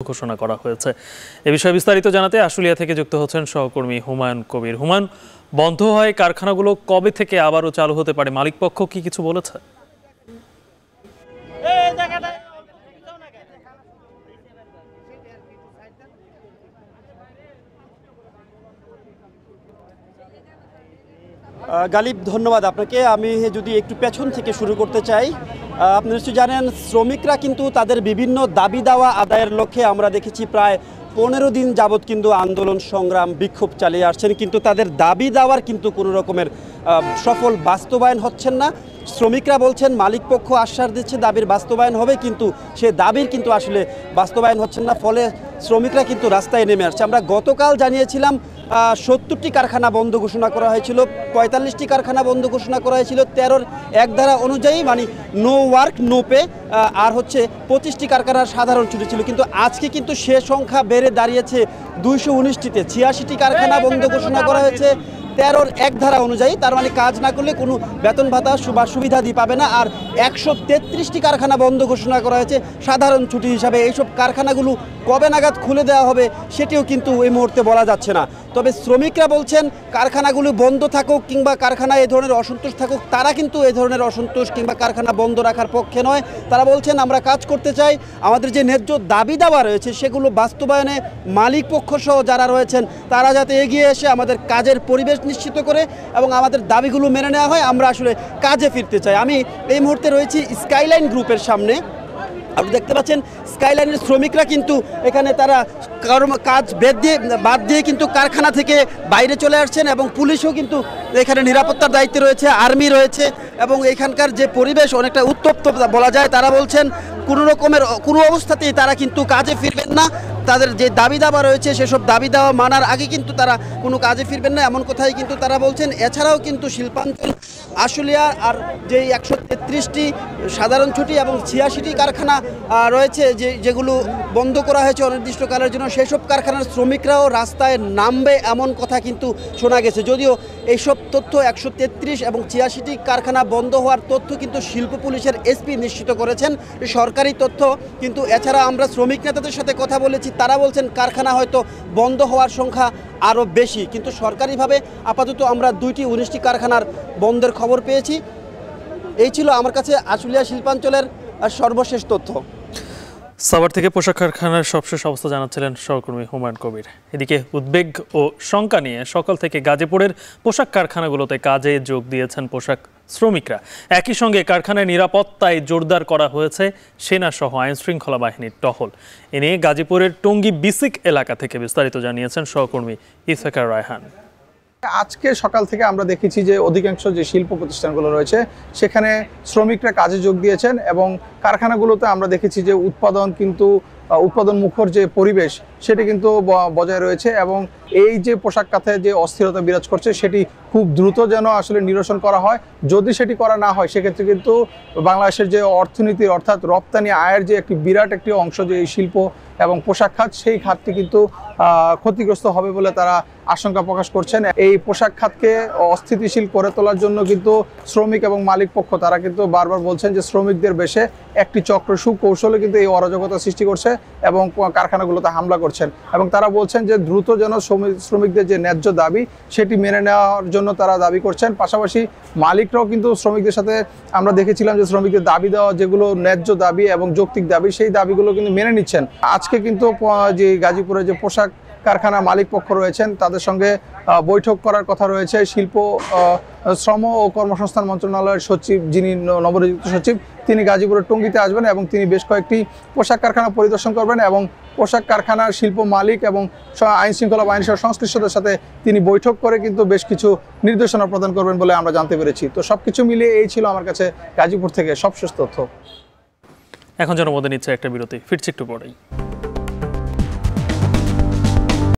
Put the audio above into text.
ঘোষণা করা হয়েছে। এ বিষয়ে বিস্তারিত জানাতে আশুলিয়া থেকে যুক্ত হচ্ছেন সহকর্মী হুমায়ুন কবির। হুমায়ুন, বন্ধ হয় কারখানাগুলো কবে থেকে আবারও চালু হতে পারে? মালিকপক্ষ কি কিছু বলেছে? গালিব, ধন্যবাদ আপনাকে। আমি যদি একটু পেছন থেকে শুরু করতে চাই, আপনি নিশ্চয়ই জানেন শ্রমিকরা কিন্তু তাদের বিভিন্ন দাবি দাওয়া আদায়ের লক্ষ্যে আমরা দেখেছি প্রায় 15 দিন যাবৎ কিন্তু আন্দোলন সংগ্রাম বিক্ষোভ চালিয়ে আসছেন, কিন্তু তাদের দাবি দাওয়ার কিন্তু কোনো রকমের সফল বাস্তবায়ন হচ্ছেন না। শ্রমিকরা বলছেন মালিকপক্ষ আশ্বাস দিচ্ছে দাবির বাস্তবায়ন হবে, কিন্তু সে দাবির কিন্তু আসলে বাস্তবায়ন হচ্ছেন না, ফলে শ্রমিকরা কিন্তু রাস্তায় নেমে আসছে। আমরা গতকাল জানিয়েছিলাম 70টি কারখানা বন্ধ ঘোষণা করা হয়েছিল, 45টি কারখানা বন্ধ ঘোষণা করা হয়েছিল 13-র 1 ধারা অনুযায়ী, মানে নো ওয়ার্ক নো পে, আর 25টি কারখানার সাধারণ ছুটি ছিল। কিন্তু আজকে কিন্তু সে সংখ্যা বেড়ে দাঁড়িয়েছে 219টিতে। 86টি কারখানা বন্ধ ঘোষণা করা হয়েছে 13-র 1 ধারা অনুযায়ী, তার মানে কাজ না করলে কোনো বেতন ভাতা বা সুবিধাদি পাবে না। আর 133টি কারখানা বন্ধ ঘোষণা করা হয়েছে সাধারণ ছুটি হিসাবে। এইসব কারখানাগুলো কবে নাগাদ খুলে দেওয়া হবে সেটিও কিন্তু এই মুহূর্তে বলা যাচ্ছে না। তবে শ্রমিকরা বলছেন কারখানাগুলো বন্ধ থাকুক কিংবা কারখানায় এই ধরনের অসন্তোষ থাকুক, তারা কিন্তু এই ধরনের অসন্তোষ কিংবা কারখানা বন্ধ রাখার পক্ষে নয়। তারা বলছেন আমরা কাজ করতে চাই, আমাদের যে ন্যায্য দাবি দাওয়া রয়েছে সেগুলো বাস্তবায়নে মালিক পক্ষ সহ যারা রয়েছেন তারা যাতে এগিয়ে এসে আমাদের কাজের পরিবেশ নিশ্চিত করে এবং আমাদের দাবিগুলো মেনে নেওয়া হয়, আমরা আসলে কাজে ফিরতে চাই। আমি এই মুহূর্তে রয়েছি স্কাইলাইন গ্রুপের সামনে। আপনি দেখতে পাচ্ছেন স্কাইলাইনের শ্রমিকরা কিন্তু এখানে তারা কাজ বাদ দিয়ে কিন্তু কারখানা থেকে বাইরে চলে আসছেন, এবং পুলিশও কিন্তু এখানে নিরাপত্তার দায়িত্বে রয়েছে, আর্মি রয়েছে, এবং এখানকার যে পরিবেশ অনেকটা উত্তপ্ত বলা যায়। তারা বলছেন কোনো অবস্থাতেই তারা কিন্তু কাজে ফিরবেন না। তাদের যে দাবি দাওয়া রয়েছে সেসব দাবি দাওয়া মানার আগে কিন্তু তারা কোনো কাজে ফিরবেন না, এমন কথাই কিন্তু তারা বলছেন। এছাড়াও কিন্তু শিল্পাঞ্চল আশুলিয়া আর যে 133টি সাধারণ ছুটি এবং 86টি কারখানা রয়েছে যেগুলো বন্ধ করা হয়েছে অনির্দিষ্টকালের জন্য, সেসব কারখানার শ্রমিকরাও রাস্তায় নামবে এমন কথা কিন্তু শোনা গেছে। যদিও এইসব তথ্য 133 এবং 86টি কারখানা বন্ধ হওয়ার তথ্য কিন্তু শিল্প পুলিশের এসপি নিশ্চিত করেছেন, সরকারি তথ্য। কিন্তু এছাড়া আমরা শ্রমিক নেতাদের সাথে কথা বলেছি, তারা বলছেন কারখানা হয়তো বন্ধ হওয়ার সংখ্যা আরও বেশি, কিন্তু সরকারিভাবে আপাতত আমরা 19টি কারখানার বন্ধের খবর পেয়েছি। এই ছিল আমার কাছে আশুলিয়া শিল্পাঞ্চলের সর্বশেষ তথ্য। সাভার থেকে পোশাক কারখানার সবশেষ অবস্থা জানাচ্ছিলেন সহকর্মী হুমায়ুন কবির। এদিকে উদ্বেগ ও শঙ্কা নিয়ে সকাল থেকে গাজীপুরের পোশাক কারখানাগুলোতে কাজে যোগ দিয়েছেন পোশাক শ্রমিকরা। একই সঙ্গে কারখানায় নিরাপত্তায় জোরদার করা হয়েছে সেনা সহ আইন শৃঙ্খলা বাহিনীর টহল। এ নিয়ে গাজীপুরের টঙ্গী বিসিক এলাকা থেকে বিস্তারিত জানিয়েছেন সহকর্মী ইফতেখার রায়হান। আজকে সকাল থেকে আমরা দেখেছি যে অধিকাংশ যে শিল্প প্রতিষ্ঠানগুলো রয়েছে সেখানে শ্রমিকরা কাজে যোগ দিয়েছেন, এবং কারখানাগুলোতে আমরা দেখেছি যে উৎপাদন মুখর যে পরিবেশ সেটি কিন্তু বজায় রয়েছে, এবং এই যে পোশাক খাতে যে অস্থিরতা বিরাজ করছে সেটি খুব দ্রুত যেন আসলে নিরসন করা হয়। যদি সেটি করা না হয় সেক্ষেত্রে কিন্তু বাংলাদেশের যে অর্থনীতির অর্থাৎ রপ্তানি আয়ের যে একটি বিরাট একটি অংশ যে এই শিল্প এবং পোশাক খাত, সেই খাতটি কিন্তু ক্ষতিগ্রস্ত হবে বলে তারা আশঙ্কা প্রকাশ করছেন। এই পোশাক খাতকে অস্থিতিশীল করে তোলার জন্য কিন্তু শ্রমিক এবং মালিক পক্ষ তারা কিন্তু বারবার বলছেন যে শ্রমিকদের বেশে একটি চক্র সুকৌশলে কিন্তু এই অরাজকতা সৃষ্টি করছে এবং কারখানাগুলোতে হামলা করছেন, এবং তারা বলছেন যে দ্রুত যেন শ্রমিকদের যে ন্যায্য দাবি সেটি মেনে নেওয়ার জন্য তারা দাবি করছেন। পাশাপাশি মালিকরাও কিন্তু শ্রমিকদের সাথে আমরা দেখেছিলাম যে শ্রমিকদের দাবি দেওয়া যেগুলো ন্যায্য দাবি এবং যৌক্তিক দাবি সেই দাবিগুলো কিন্তু মেনে নিচ্ছেন। আজকে কিন্তু যে গাজীপুরে যে পোশাক কারখানা মালিক পক্ষ রয়েছেন তাদের সঙ্গে বৈঠক করার কথা রয়েছে। শিল্প শ্রম ও কর্মসংস্থান মন্ত্রণালয়ের সচিব, যিনি নবনিযুক্ত সচিব, তিনি গাজীপুরের টঙ্গীতে আসবেন এবং তিনি বেশ কয়েকটি পোশাক কারখানা পরিদর্শন করবেন, এবং পোশাক কারখানার শিল্প মালিক এবং আইন শৃঙ্খলা বাহিনী সহ সংশ্লিষ্টদের সাথে তিনি বৈঠক করে কিন্তু বেশ কিছু নির্দেশনা প্রদান করবেন বলে আমরা জানতে পেরেছি। তো সবকিছু মিলিয়ে এই ছিল আমার কাছে গাজীপুর থেকে সবশেষ তথ্য। এখন জনমত নিচ্ছে একটা বিরতি, ফিরছি একটু পরেই।